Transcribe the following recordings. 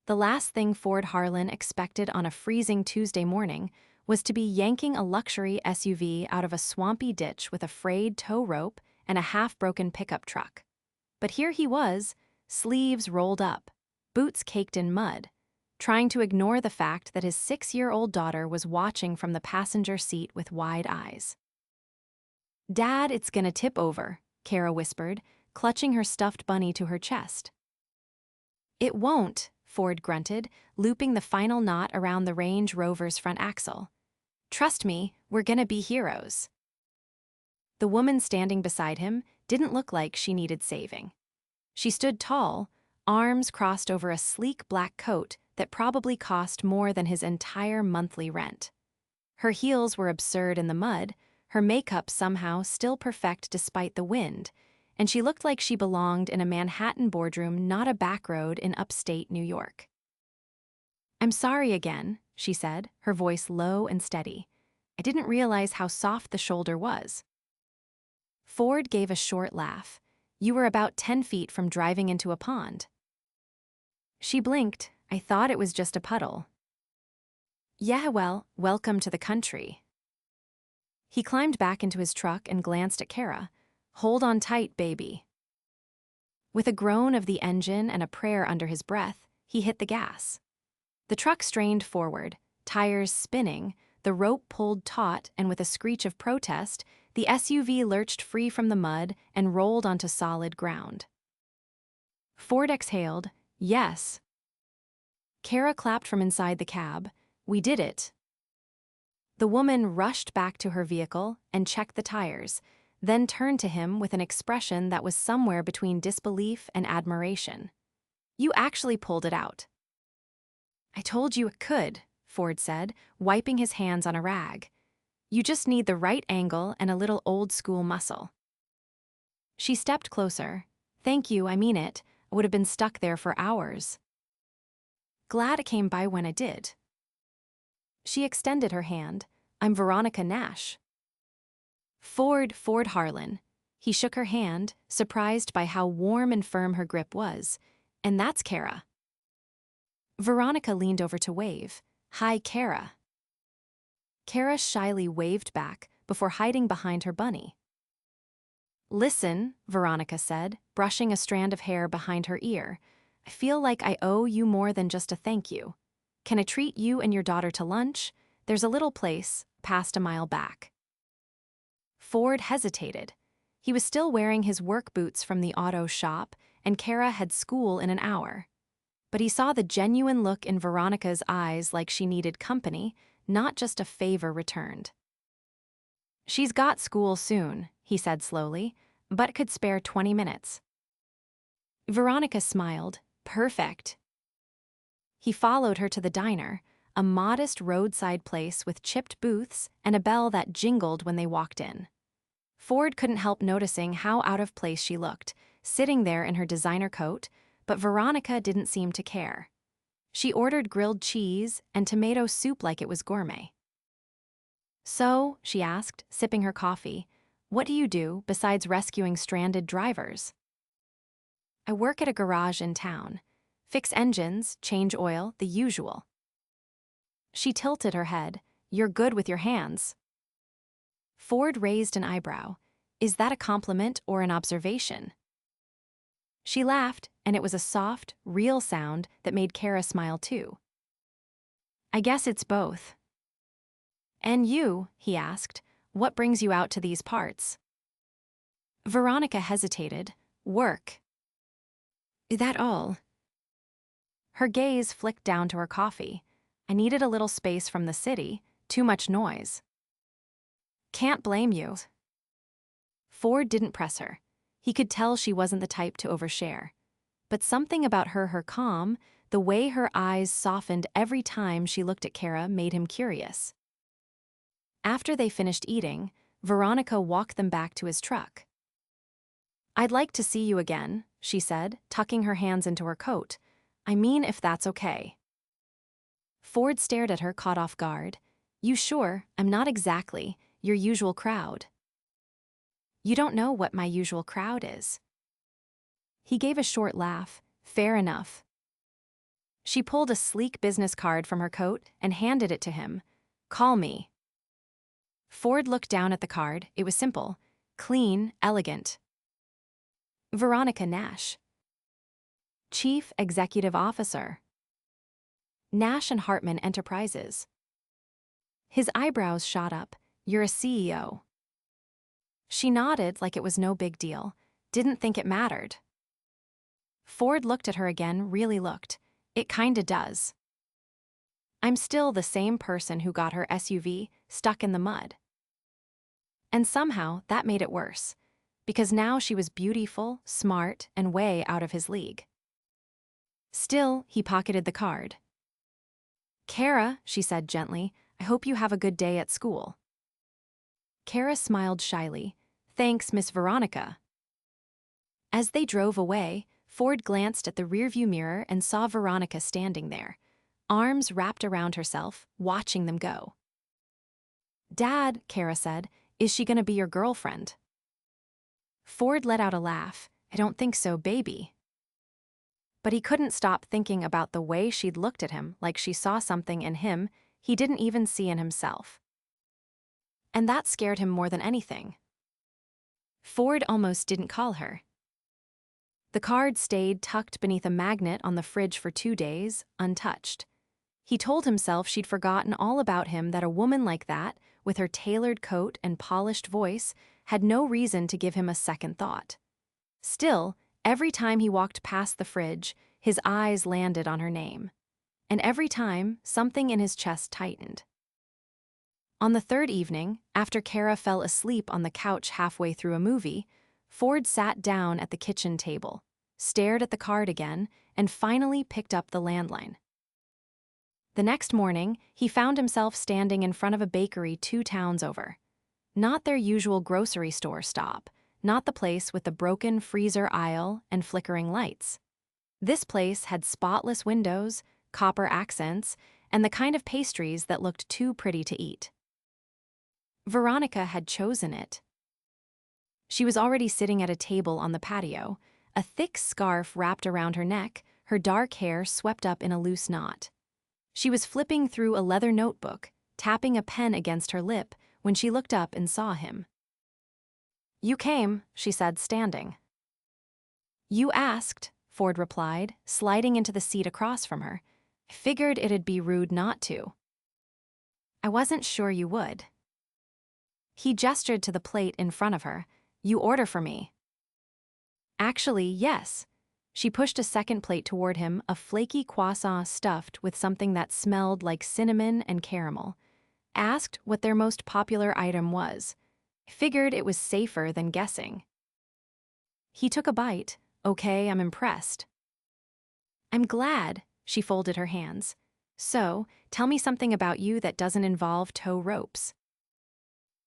The last thing Ford Harlan expected on a freezing Tuesday morning was to be yanking a luxury SUV out of a swampy ditch with a frayed tow rope and a half-broken pickup truck. But here he was, sleeves rolled up, boots caked in mud, trying to ignore the fact that his 6-year-old daughter was watching from the passenger seat with wide eyes. "Dad, it's gonna tip over," Kara whispered, clutching her stuffed bunny to her chest. "It won't," Ford grunted, looping the final knot around the Range Rover's front axle. "Trust me, we're gonna be heroes." The woman standing beside him didn't look like she needed saving. She stood tall, arms crossed over a sleek black coat that probably cost more than his entire monthly rent. Her heels were absurd in the mud, her makeup somehow still perfect despite the wind, and she looked like she belonged in a Manhattan boardroom, not a back road in upstate New York. "I'm sorry again," she said, her voice low and steady. "I didn't realize how soft the shoulder was." Ford gave a short laugh. "You were about 10 feet from driving into a pond." She blinked. "I thought it was just a puddle." "Yeah, well, welcome to the country." He climbed back into his truck and glanced at Kara. "Hold on tight, baby." With a groan of the engine and a prayer under his breath, he hit the gas. The truck strained forward, tires spinning, the rope pulled taut, and with a screech of protest, the SUV lurched free from the mud and rolled onto solid ground. Ford exhaled. "Yes." Kara clapped from inside the cab. "We did it." The woman rushed back to her vehicle and checked the tires, then turned to him with an expression that was somewhere between disbelief and admiration. "You actually pulled it out." "I told you it could," Ford said, wiping his hands on a rag. "You just need the right angle and a little old-school muscle." She stepped closer. "Thank you, I mean it. I would have been stuck there for hours." "Glad it came by when it did." She extended her hand. "I'm Veronica Nash." Ford Harlan." He shook her hand, surprised by how warm and firm her grip was. "And that's Kara." Veronica leaned over to wave. "Hi, Kara." Kara shyly waved back before hiding behind her bunny. "Listen," Veronica said, brushing a strand of hair behind her ear. "I feel like I owe you more than just a thank you. Can I treat you and your daughter to lunch? There's a little place, past a mile back." Ford hesitated. He was still wearing his work boots from the auto shop, and Kara had school in an hour. But he saw the genuine look in Veronica's eyes, like she needed company, not just a favor returned. "She's got school soon," he said slowly, "but could spare 20 minutes. Veronica smiled. "Perfect." He followed her to the diner, a modest roadside place with chipped booths and a bell that jingled when they walked in. Ford couldn't help noticing how out of place she looked, sitting there in her designer coat, but Veronica didn't seem to care. She ordered grilled cheese and tomato soup like it was gourmet. "So," she asked, sipping her coffee, "what do you do besides rescuing stranded drivers?" "I work at a garage in town. Fix engines, change oil, the usual." She tilted her head. "You're good with your hands." Ford raised an eyebrow. "Is that a compliment or an observation?" She laughed, and it was a soft, real sound that made Kara smile too. "I guess it's both." "And you," he asked, "what brings you out to these parts?" Veronica hesitated. "Work." "Is that all?" Her gaze flicked down to her coffee. "I needed a little space from the city, too much noise." "Can't blame you." Ford didn't press her. He could tell she wasn't the type to overshare. But something about her calm, the way her eyes softened every time she looked at Kara, made him curious. After they finished eating, Veronica walked them back to his truck. "I'd like to see you again," she said, tucking her hands into her coat. "I mean, if that's okay." Ford stared at her, caught off guard. "You sure? I'm not exactly your usual crowd." "You don't know what my usual crowd is." He gave a short laugh. "Fair enough." She pulled a sleek business card from her coat and handed it to him. "Call me." Ford looked down at the card. It was simple, clean, elegant. Veronica Nash, Chief Executive Officer, Nash and Hartman Enterprises. His eyebrows shot up. "You're a CEO." She nodded like it was no big deal, didn't think it mattered. Ford looked at her again, really looked. "It kinda does. I'm still the same person who got her SUV stuck in the mud." And somehow that made it worse, because now she was beautiful, smart, and way out of his league. Still, he pocketed the card. "Kara," she said gently, "I hope you have a good day at school." Kara smiled shyly. "Thanks, Miss Veronica." As they drove away, Ford glanced at the rearview mirror and saw Veronica standing there, arms wrapped around herself, watching them go. "Dad," Kara said, "is she gonna be your girlfriend?" Ford let out a laugh. "I don't think so, baby." But he couldn't stop thinking about the way she'd looked at him, like she saw something in him he didn't even see in himself. And that scared him more than anything. Ford almost didn't call her. The card stayed tucked beneath a magnet on the fridge for 2 days, untouched. He told himself she'd forgotten all about him, that a woman like that, with her tailored coat and polished voice, had no reason to give him a second thought. Still, every time he walked past the fridge, his eyes landed on her name. And every time, something in his chest tightened. On the third evening, after Kara fell asleep on the couch halfway through a movie, Ford sat down at the kitchen table, stared at the card again, and finally picked up the landline. The next morning, he found himself standing in front of a bakery 2 towns over. Not their usual grocery store stop, not the place with the broken freezer aisle and flickering lights. This place had spotless windows, copper accents, and the kind of pastries that looked too pretty to eat. Veronica had chosen it. She was already sitting at a table on the patio, a thick scarf wrapped around her neck, her dark hair swept up in a loose knot. She was flipping through a leather notebook, tapping a pen against her lip when she looked up and saw him. "You came," she said, standing. "You asked," Ford replied, sliding into the seat across from her. "I figured it'd be rude not to." "I wasn't sure you would." He gestured to the plate in front of her. "You order for me." "Actually, yes." She pushed a second plate toward him, a flaky croissant stuffed with something that smelled like cinnamon and caramel. Asked what their most popular item was. Figured it was safer than guessing. He took a bite. "Okay, I'm impressed." "I'm glad," she folded her hands. "So, tell me something about you that doesn't involve tow ropes."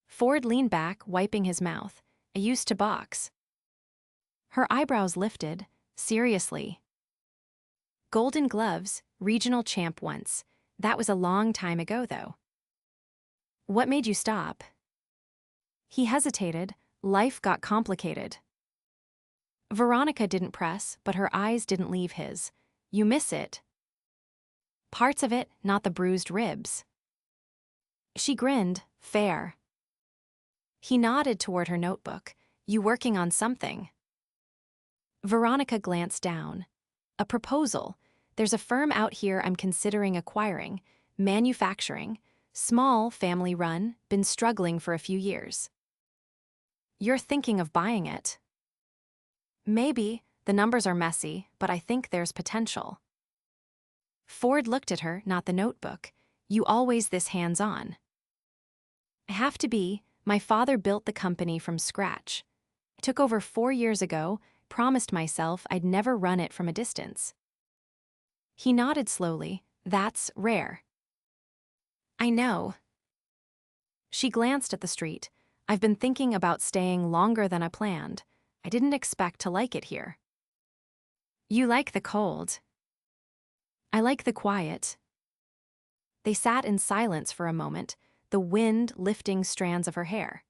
Ford leaned back, wiping his mouth. "I used to box." Her eyebrows lifted. "Seriously?" "Golden Gloves, regional champ once. That was a long time ago, though." "What made you stop?" He hesitated. "Life got complicated." Veronica didn't press, but her eyes didn't leave his. "You miss it." "Parts of it, not the bruised ribs." She grinned. "Fair." He nodded toward her notebook. "You working on something?" Veronica glanced down. "A proposal. There's a firm out here I'm considering acquiring. Manufacturing. Small, family-run, been struggling for a few years." "You're thinking of buying it?" "Maybe. The numbers are messy, but I think there's potential." Ford looked at her, not the notebook. "You always this hands-on." "I have to be. My father built the company from scratch. I took over 4 years ago, promised myself I'd never run it from a distance." He nodded slowly. "That's rare." "I know." She glanced at the street. "I've been thinking about staying longer than I planned. I didn't expect to like it here." "You like the cold." "I like the quiet." They sat in silence for a moment, the wind lifting strands of her hair.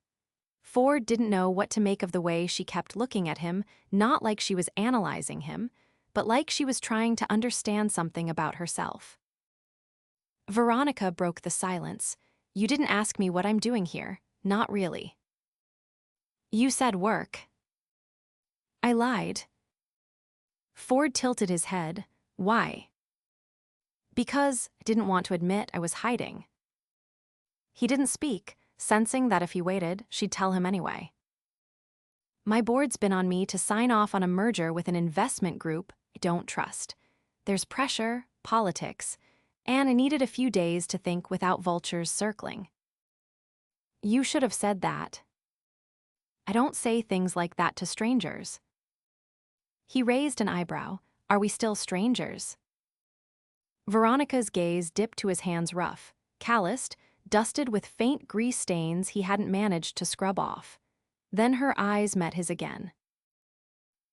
Ford didn't know what to make of the way she kept looking at him, not like she was analyzing him, but like she was trying to understand something about herself. Veronica broke the silence. You didn't ask me what I'm doing here. Not really. You said work. I lied. Ford tilted his head. Why? Because I didn't want to admit I was hiding. He didn't speak, sensing that if he waited, she'd tell him anyway. My board's been on me to sign off on a merger with an investment group I don't trust. There's pressure, politics, and I needed a few days to think without vultures circling. You should have said that. I don't say things like that to strangers. He raised an eyebrow. Are we still strangers? Veronica's gaze dipped to his hands rough, calloused, dusted with faint grease stains he hadn't managed to scrub off. Then her eyes met his again.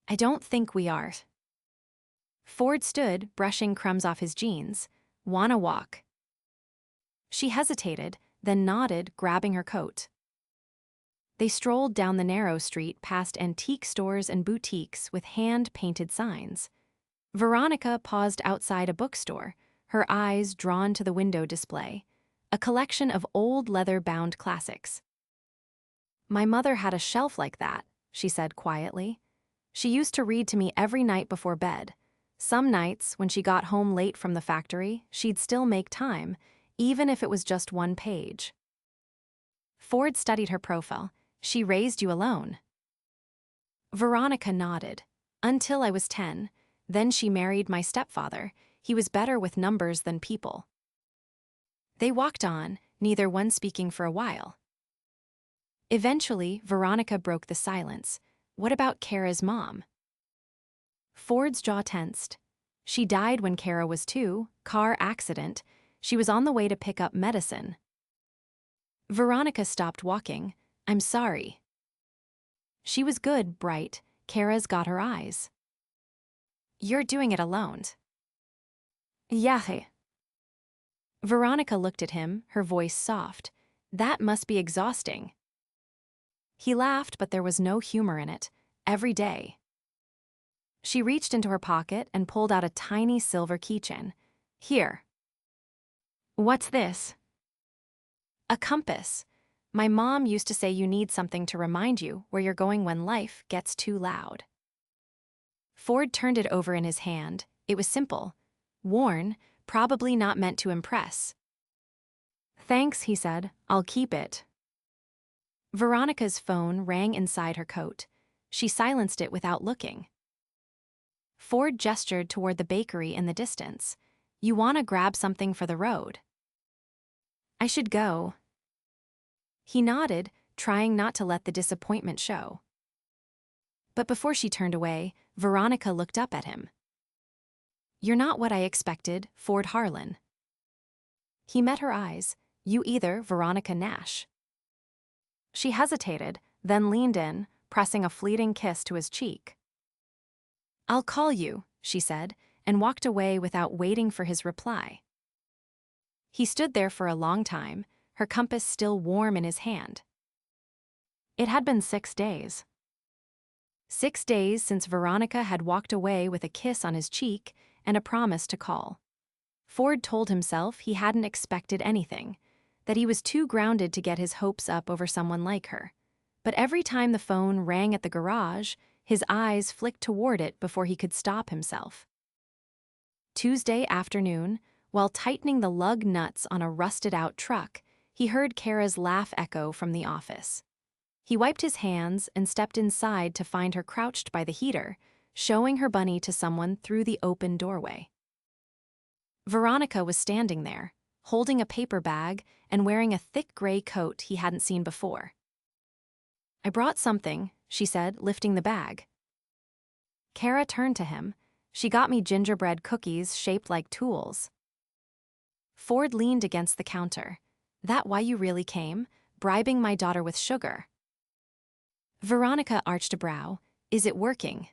I don't think we are. Ford stood, brushing crumbs off his jeans. Wanna walk? She hesitated, then nodded, grabbing her coat. They strolled down the narrow street past antique stores and boutiques with hand-painted signs. Veronica paused outside a bookstore, her eyes drawn to the window display, a collection of old leather-bound classics. My mother had a shelf like that, she said quietly. She used to read to me every night before bed. Some nights, when she got home late from the factory, she'd still make time, even if it was just one page. Ford studied her profile. She raised you alone. Veronica nodded. Until I was 10. Then she married my stepfather. He was better with numbers than people. They walked on, neither one speaking for a while. Eventually, Veronica broke the silence. What about Kara's mom? Ford's jaw tensed. She died when Kara was 2, car accident. She was on the way to pick up medicine. Veronica stopped walking. I'm sorry. She was good, bright. Kara's got her eyes. You're doing it alone. Yeah. Veronica looked at him, her voice soft. That must be exhausting. He laughed, but there was no humor in it. Every day. She reached into her pocket and pulled out a tiny silver keychain. Here. What's this? A compass. My mom used to say you need something to remind you where you're going when life gets too loud. Ford turned it over in his hand. It was simple. Worn, probably not meant to impress. Thanks, he said. I'll keep it. Veronica's phone rang inside her coat. She silenced it without looking. Ford gestured toward the bakery in the distance. You want to grab something for the road? I should go. He nodded, trying not to let the disappointment show. But before she turned away, Veronica looked up at him. You're not what I expected, Ford Harlan. He met her eyes. You either, Veronica Nash. She hesitated, then leaned in, pressing a fleeting kiss to his cheek. I'll call you, she said, and walked away without waiting for his reply. He stood there for a long time, her compass still warm in his hand. It had been 6 days. 6 days since Veronica had walked away with a kiss on his cheek and a promise to call. Ford told himself he hadn't expected anything, that he was too grounded to get his hopes up over someone like her. But every time the phone rang at the garage, his eyes flicked toward it before he could stop himself. Tuesday afternoon, while tightening the lug nuts on a rusted-out truck, he heard Kara's laugh echo from the office. He wiped his hands and stepped inside to find her crouched by the heater, showing her bunny to someone through the open doorway. Veronica was standing there, holding a paper bag and wearing a thick gray coat he hadn't seen before. I brought something, she said, lifting the bag. Kara turned to him. She got me gingerbread cookies shaped like tools. Ford leaned against the counter. That why you really came? Bribing my daughter with sugar. Veronica arched a brow. Is it working?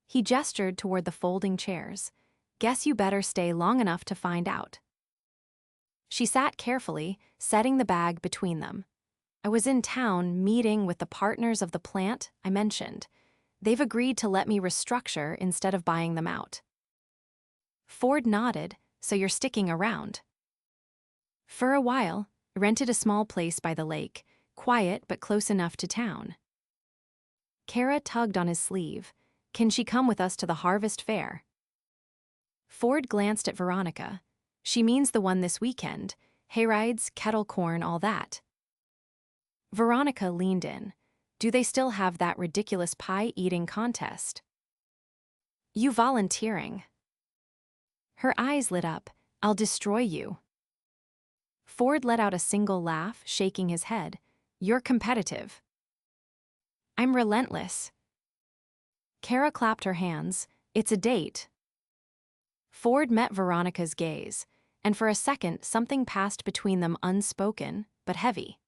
He gestured toward the folding chairs. Guess you better stay long enough to find out. She sat carefully, setting the bag between them. I was in town meeting with the partners of the plant I mentioned. They've agreed to let me restructure instead of buying them out. Ford nodded, so you're sticking around. For a while, rented a small place by the lake, quiet but close enough to town. Kara tugged on his sleeve. Can she come with us to the harvest fair? Ford glanced at Veronica. She means the one this weekend. Hayrides, kettle corn, all that. Veronica leaned in. Do they still have that ridiculous pie-eating contest? You volunteering? Her eyes lit up. I'll destroy you. Ford let out a single laugh, shaking his head. You're competitive. I'm relentless. Kara clapped her hands. It's a date. Ford met Veronica's gaze, and for a second something passed between them, unspoken, but heavy.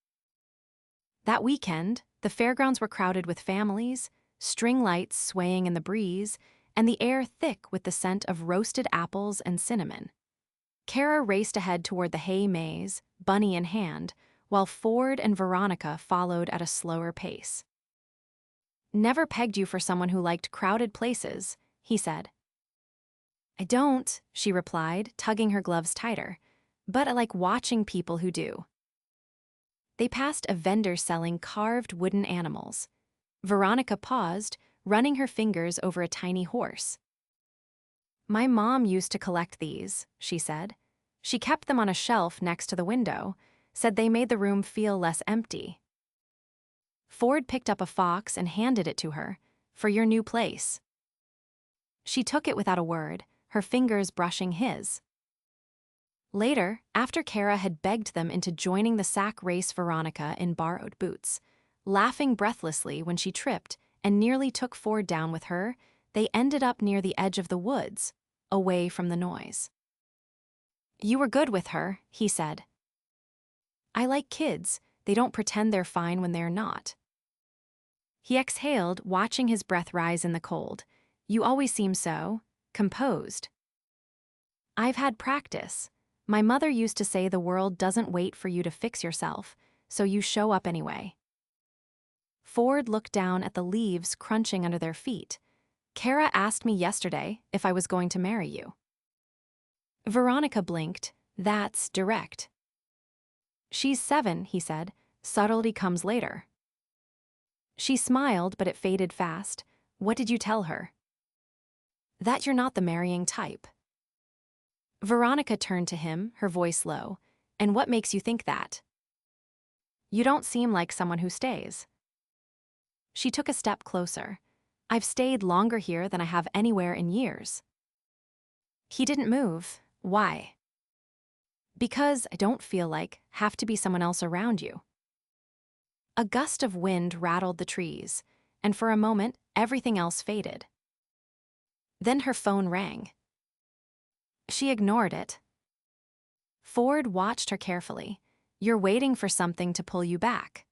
That weekend, the fairgrounds were crowded with families, string lights swaying in the breeze, and the air thick with the scent of roasted apples and cinnamon. Kara raced ahead toward the hay maze, bunny in hand, while Ford and Veronica followed at a slower pace. Never pegged you for someone who liked crowded places, he said. I don't, she replied, tugging her gloves tighter, but I like watching people who do. They passed a vendor selling carved wooden animals. Veronica paused, running her fingers over a tiny horse. My mom used to collect these, she said. She kept them on a shelf next to the window, said they made the room feel less empty. Ford picked up a fox and handed it to her. For your new place. She took it without a word, her fingers brushing his. Later, after Kara had begged them into joining the sack race, Veronica in borrowed boots, laughing breathlessly when she tripped and nearly took Ford down with her, they ended up near the edge of the woods, away from the noise. You were good with her, he said. I like kids. They don't pretend they're fine when they're not. He exhaled, watching his breath rise in the cold. You always seem so composed. I've had practice. My mother used to say the world doesn't wait for you to fix yourself, so you show up anyway. Ford looked down at the leaves crunching under their feet. Kara asked me yesterday if I was going to marry you. Veronica blinked. That's direct. She's 7, he said. Subtlety comes later. She smiled, but it faded fast. What did you tell her? That you're not the marrying type. Veronica turned to him, her voice low. And what makes you think that? You don't seem like someone who stays. She took a step closer. I've stayed longer here than I have anywhere in years. He didn't move. Why? Because I don't feel like have to be someone else around you. A gust of wind rattled the trees, and for a moment, everything else faded. Then her phone rang. She ignored it. Ford watched her carefully. You're waiting for something to pull you back.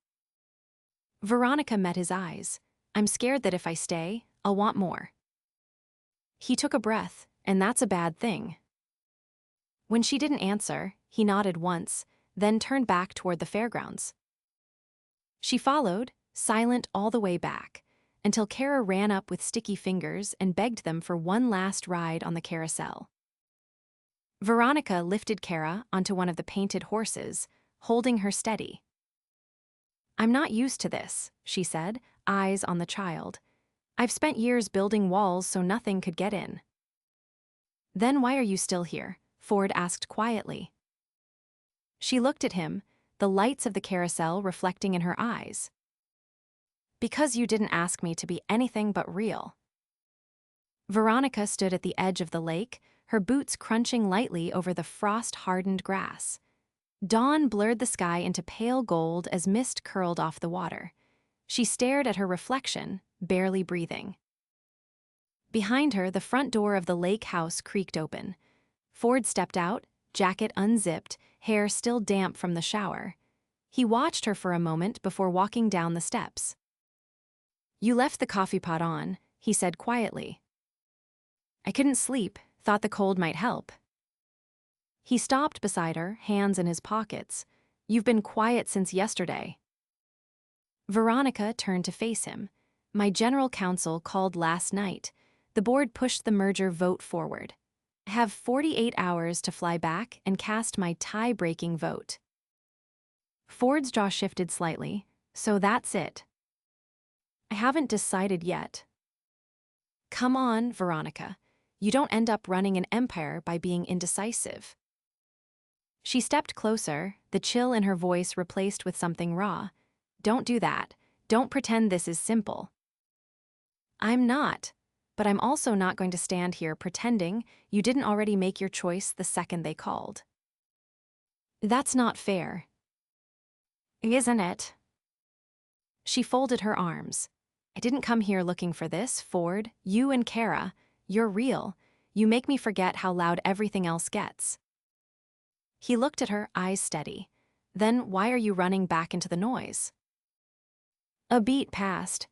Veronica met his eyes. I'm scared that if I stay, I'll want more. He took a breath, and that's a bad thing. When she didn't answer, he nodded once, then turned back toward the fairgrounds. She followed, silent all the way back, until Kara ran up with sticky fingers and begged them for one last ride on the carousel. Veronica lifted Kara onto one of the painted horses, holding her steady. I'm not used to this, she said, eyes on the child. I've spent years building walls so nothing could get in. Then why are you still here? Ford asked quietly. She looked at him, the lights of the carousel reflecting in her eyes. Because you didn't ask me to be anything but real. Veronica stood at the edge of the lake, her boots crunching lightly over the frost-hardened grass. Dawn blurred the sky into pale gold as mist curled off the water. She stared at her reflection, barely breathing. Behind her, the front door of the lake house creaked open. Ford stepped out, jacket unzipped, hair still damp from the shower. He watched her for a moment before walking down the steps. You left the coffee pot on, he said quietly. I couldn't sleep, thought the cold might help. He stopped beside her, hands in his pockets. You've been quiet since yesterday. Veronica turned to face him. My general counsel called last night. The board pushed the merger vote forward. I have 48 hours to fly back and cast my tie-breaking vote. Ford's jaw shifted slightly. So that's it. I haven't decided yet. Come on, Veronica. You don't end up running an empire by being indecisive. She stepped closer, the chill in her voice replaced with something raw. Don't do that. Don't pretend this is simple. I'm not, but I'm also not going to stand here pretending you didn't already make your choice the second they called. That's not fair. Isn't it? She folded her arms. I didn't come here looking for this, Ford. You and Kara, you're real. You make me forget how loud everything else gets. He looked at her, eyes steady. Then why are you running back into the noise? A beat passed.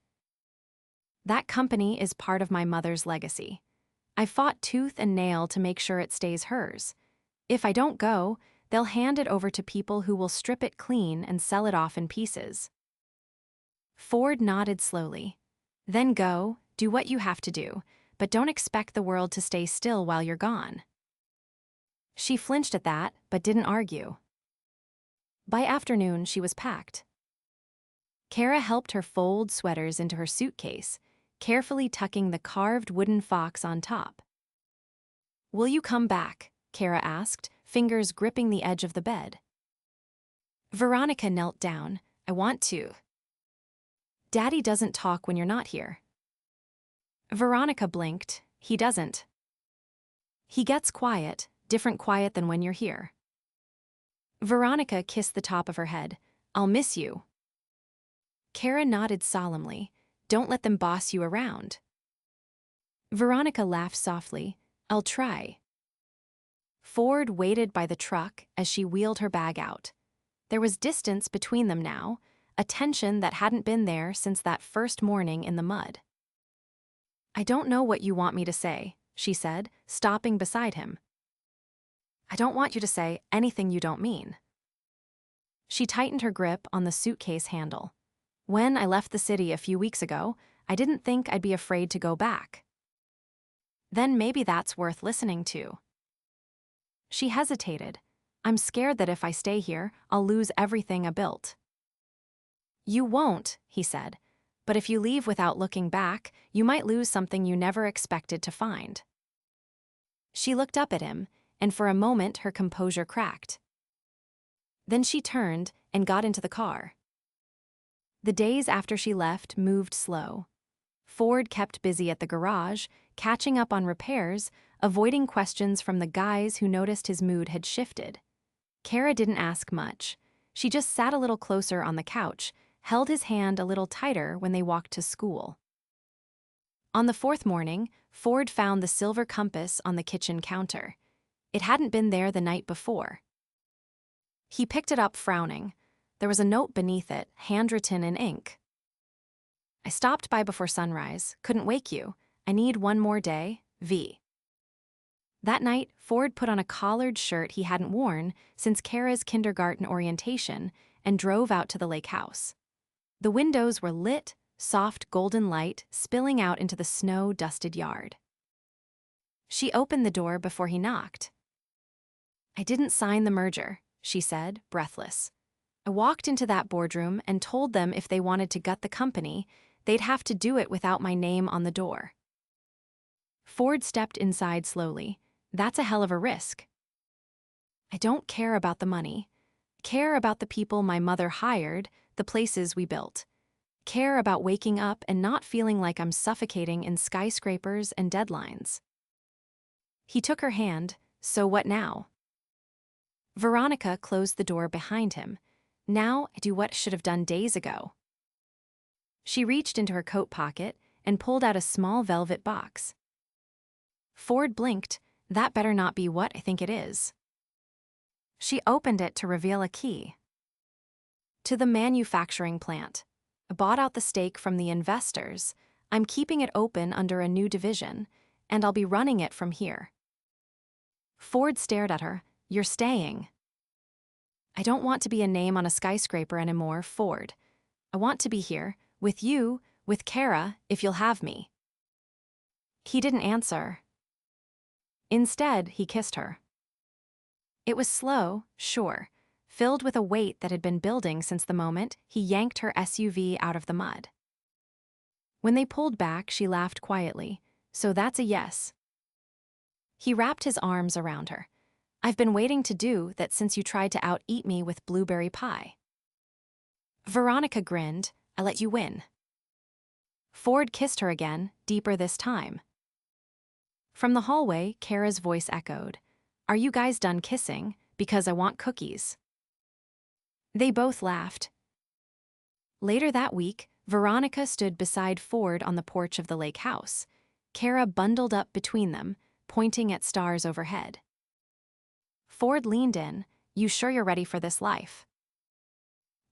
That company is part of my mother's legacy. I fought tooth and nail to make sure it stays hers. If I don't go, they'll hand it over to people who will strip it clean and sell it off in pieces. Ford nodded slowly. Then go, do what you have to do, but don't expect the world to stay still while you're gone. She flinched at that, but didn't argue. By afternoon, she was packed. Kara helped her fold sweaters into her suitcase, carefully tucking the carved wooden fox on top. Will you come back? Kara asked, fingers gripping the edge of the bed. Veronica knelt down. I want to. Daddy doesn't talk when you're not here. Veronica blinked. He doesn't. He gets quiet, different quiet than when you're here. Veronica kissed the top of her head. I'll miss you. Kara nodded solemnly. Don't let them boss you around. Veronica laughed softly. I'll try. Ford waited by the truck as she wheeled her bag out. There was distance between them now, a tension that hadn't been there since that first morning in the mud. I don't know what you want me to say, she said, stopping beside him. I don't want you to say anything you don't mean. She tightened her grip on the suitcase handle. When I left the city a few weeks ago, I didn't think I'd be afraid to go back. Then maybe that's worth listening to. She hesitated. I'm scared that if I stay here, I'll lose everything I built. You won't, he said. But if you leave without looking back, you might lose something you never expected to find. She looked up at him, and for a moment her composure cracked. Then she turned and got into the car. The days after she left moved slow. Ford kept busy at the garage, catching up on repairs, avoiding questions from the guys who noticed his mood had shifted. Kara didn't ask much. She just sat a little closer on the couch, held his hand a little tighter when they walked to school. On the fourth morning, Ford found the silver compass on the kitchen counter. It hadn't been there the night before. He picked it up, frowning. There was a note beneath it, handwritten in ink. I stopped by before sunrise, couldn't wake you. I need one more day, V. That night, Ford put on a collared shirt he hadn't worn since Kara's kindergarten orientation and drove out to the lake house. The windows were lit, soft golden light spilling out into the snow-dusted yard. She opened the door before he knocked. I didn't sign the merger, she said, breathless. I walked into that boardroom and told them if they wanted to gut the company, they'd have to do it without my name on the door. Ford stepped inside slowly. That's a hell of a risk. I don't care about the money. Care about the people my mother hired, the places we built. Care about waking up and not feeling like I'm suffocating in skyscrapers and deadlines. He took her hand. So what now? Veronica closed the door behind him. Now I do what I should have done days ago. She reached into her coat pocket and pulled out a small velvet box. Ford blinked. That better not be what I think it is. She opened it to reveal a key. To the manufacturing plant. I bought out the stake from the investors. I'm keeping it open under a new division, and I'll be running it from here. Ford stared at her. You're staying. I don't want to be a name on a skyscraper anymore, Ford. I want to be here, with you, With Kara, if you'll have me. He didn't answer. Instead, he kissed her. It was slow, sure, filled with a weight that had been building since the moment he yanked her SUV out of the mud. When they pulled back, she laughed quietly. So that's a yes. He wrapped his arms around her. I've been waiting to do that since you tried to out-eat me with blueberry pie. Veronica grinned. I let you win. Ford kissed her again, deeper this time. From the hallway, Kara's voice echoed. Are you guys done kissing? Because I want cookies. They both laughed. Later that week, Veronica stood beside Ford on the porch of the lake house. Kara bundled up between them, pointing at stars overhead. Ford leaned in. You sure you're ready for this life?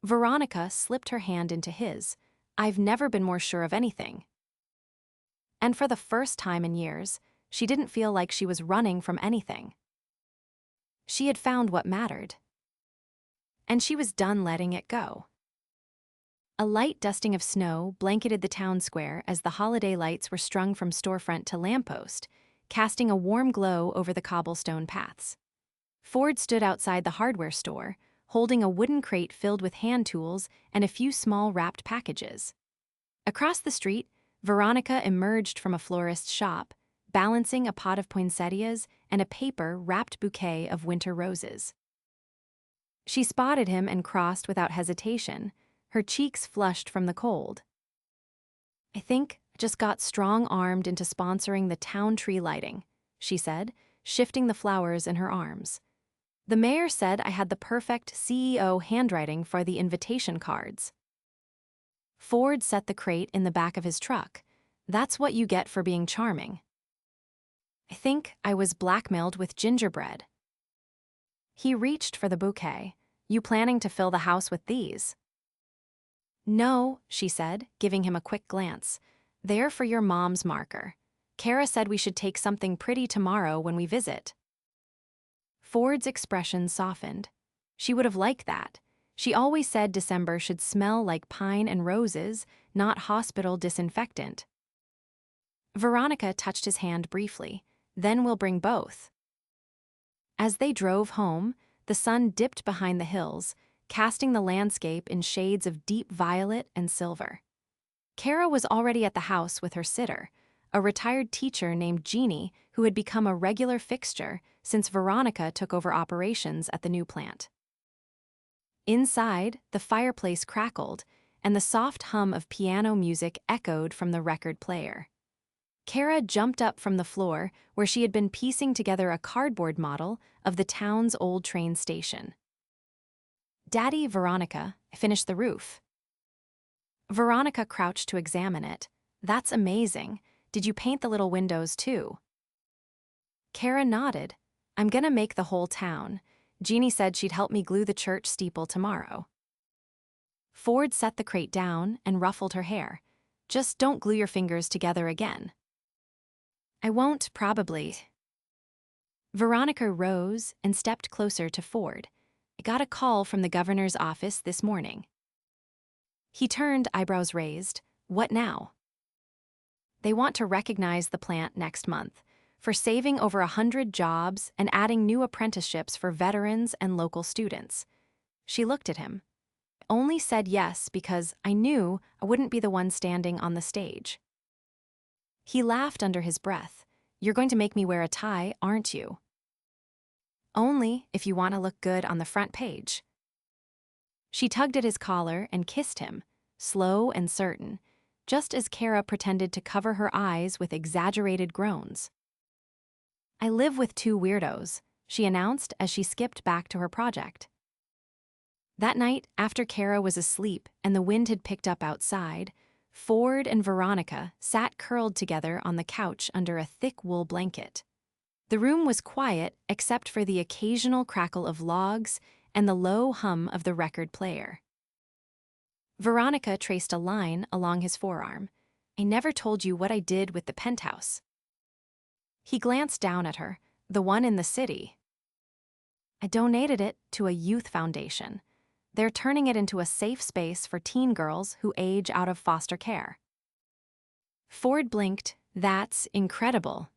Veronica slipped her hand into his. I've never been more sure of anything. And for the first time in years, she didn't feel like she was running from anything. She had found what mattered. And she was done letting it go. A light dusting of snow blanketed the town square as the holiday lights were strung from storefront to lamppost, casting a warm glow over the cobblestone paths. Ford stood outside the hardware store, holding a wooden crate filled with hand tools and a few small wrapped packages. Across the street, Veronica emerged from a florist's shop, balancing a pot of poinsettias and a paper-wrapped bouquet of winter roses. She spotted him and crossed without hesitation, her cheeks flushed from the cold. I think I just got strong-armed into sponsoring the town tree lighting, she said, shifting the flowers in her arms. The mayor said I had the perfect CEO handwriting for the invitation cards. Ford set the crate in the back of his truck. That's what you get for being charming. I think I was blackmailed with gingerbread. He reached for the bouquet. You planning to fill the house with these? No, she said, giving him a quick glance. They're for your mom's marker. Kara said we should take something pretty tomorrow when we visit. Ford's expression softened. She would have liked that. She always said December should smell like pine and roses, not hospital disinfectant. Veronica touched his hand briefly. Then we'll bring both. As they drove home, the sun dipped behind the hills, casting the landscape in shades of deep violet and silver. Kara was already at the house with her sitter, a retired teacher named Jeannie who had become a regular fixture since Veronica took over operations at the new plant. Inside, the fireplace crackled, and the soft hum of piano music echoed from the record player. Kara jumped up from the floor where she had been piecing together a cardboard model of the town's old train station. Daddy, Veronica, I finished the roof. Veronica crouched to examine it. That's amazing. Did you paint the little windows too? Kara nodded. I'm gonna make the whole town. Jeannie said she'd help me glue the church steeple tomorrow. Ford set the crate down and ruffled her hair. Just don't glue your fingers together again. I won't, probably. Veronica rose and stepped closer to Ford. I got a call from the governor's office this morning. He turned, eyebrows raised. What now? They want to recognize the plant next month for saving over 100 jobs and adding new apprenticeships for veterans and local students. She looked at him. I only said yes because I knew I wouldn't be the one standing on the stage. He laughed under his breath. You're going to make me wear a tie, aren't you? Only if you want to look good on the front page. She tugged at his collar and kissed him, slow and certain, just as Kara pretended to cover her eyes with exaggerated groans. I live with two weirdos, she announced as she skipped back to her project. That night, after Kara was asleep and the wind had picked up outside, Ford and Veronica sat curled together on the couch under a thick wool blanket. The room was quiet except for the occasional crackle of logs and the low hum of the record player. Veronica traced a line along his forearm. I never told you what I did with the penthouse. He glanced down at her, the one in the city. I donated it to a youth foundation. They're turning it into a safe space for teen girls who age out of foster care. Ford blinked. That's incredible.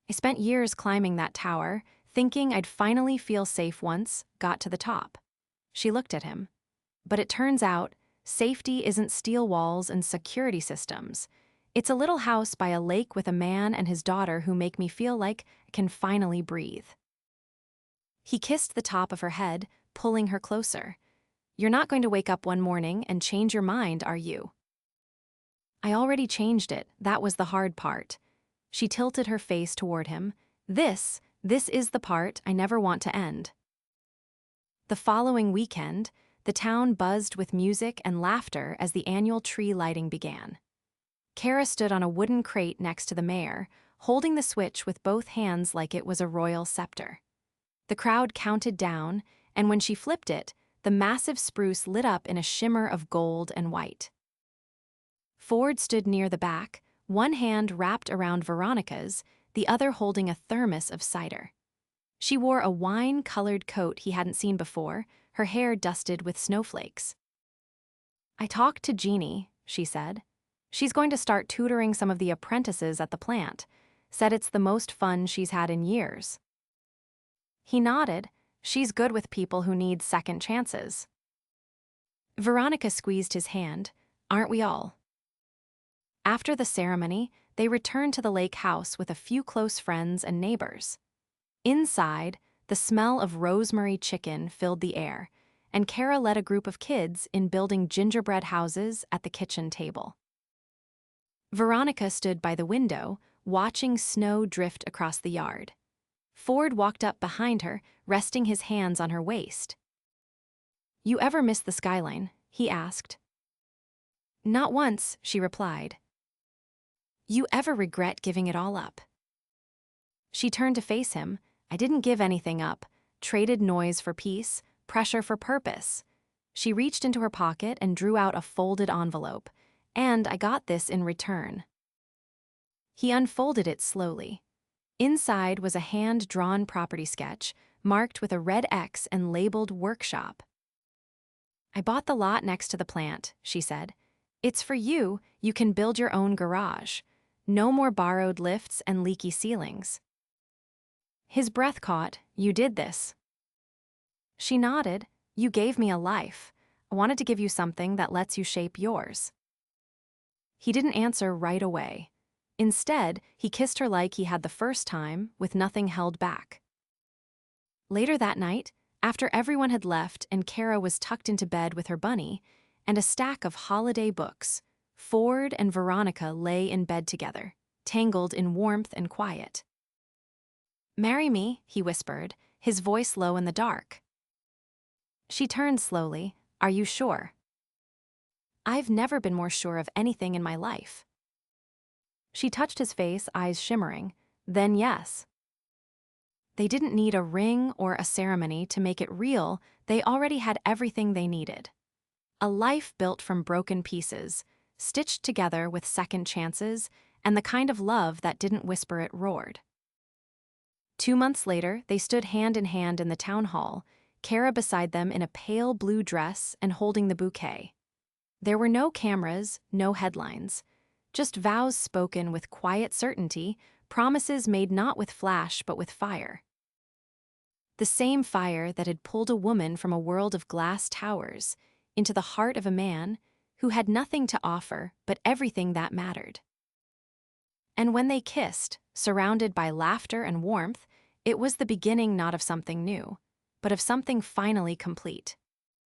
I spent years climbing that tower, thinking I'd finally feel safe once, got to the top. She looked at him. But it turns out, safety isn't steel walls and security systems. It's a little house by a lake with a man and his daughter who make me feel like I can finally breathe. He kissed the top of her head, pulling her closer. You're not going to wake up one morning and change your mind, are you? I already changed it. That was the hard part. She tilted her face toward him. This is the part I never want to end. The following weekend, the town buzzed with music and laughter as the annual tree lighting began. Kara stood on a wooden crate next to the mayor, holding the switch with both hands like it was a royal scepter. The crowd counted down, and when she flipped it, the massive spruce lit up in a shimmer of gold and white. Ford stood near the back, one hand wrapped around Veronica's, the other holding a thermos of cider. She wore a wine-colored coat he hadn't seen before, her hair dusted with snowflakes. I talked to Jeannie, she said. She's going to start tutoring some of the apprentices at the plant. Said it's the most fun she's had in years. He nodded. She's good with people who need second chances. Veronica squeezed his hand. Aren't we all? After the ceremony, they returned to the lake house with a few close friends and neighbors. Inside, the smell of rosemary chicken filled the air, and Kara led a group of kids in building gingerbread houses at the kitchen table. Veronica stood by the window, watching snow drift across the yard. Ford walked up behind her, resting his hands on her waist. You ever miss the skyline? He asked. Not once, she replied. You ever regret giving it all up? She turned to face him. I didn't give anything up, traded noise for peace, pressure for purpose. She reached into her pocket and drew out a folded envelope. And I got this in return. He unfolded it slowly. Inside was a hand-drawn property sketch, marked with a red X and labeled workshop. I bought the lot next to the plant, she said. It's for you, you can build your own garage. No more borrowed lifts and leaky ceilings. His breath caught. You did this. She nodded. You gave me a life. I wanted to give you something that lets you shape yours. He didn't answer right away. Instead, he kissed her like he had the first time, with nothing held back. Later that night, after everyone had left and Kara was tucked into bed with her bunny and a stack of holiday books, Ford and Veronica lay in bed together, tangled in warmth and quiet. Marry me, he whispered, his voice low in the dark. She turned slowly. Are you sure? I've never been more sure of anything in my life. She touched his face, eyes shimmering. Then yes. They didn't need a ring or a ceremony to make it real. They already had everything they needed. A life built from broken pieces, stitched together with second chances, and the kind of love that didn't whisper, it roared. 2 months later, they stood hand in hand in the town hall, Kara beside them in a pale blue dress and holding the bouquet. There were no cameras, no headlines, just vows spoken with quiet certainty, promises made not with flash but with fire. The same fire that had pulled a woman from a world of glass towers into the heart of a man who had nothing to offer but everything that mattered. And when they kissed, surrounded by laughter and warmth, it was the beginning not of something new, but of something finally complete.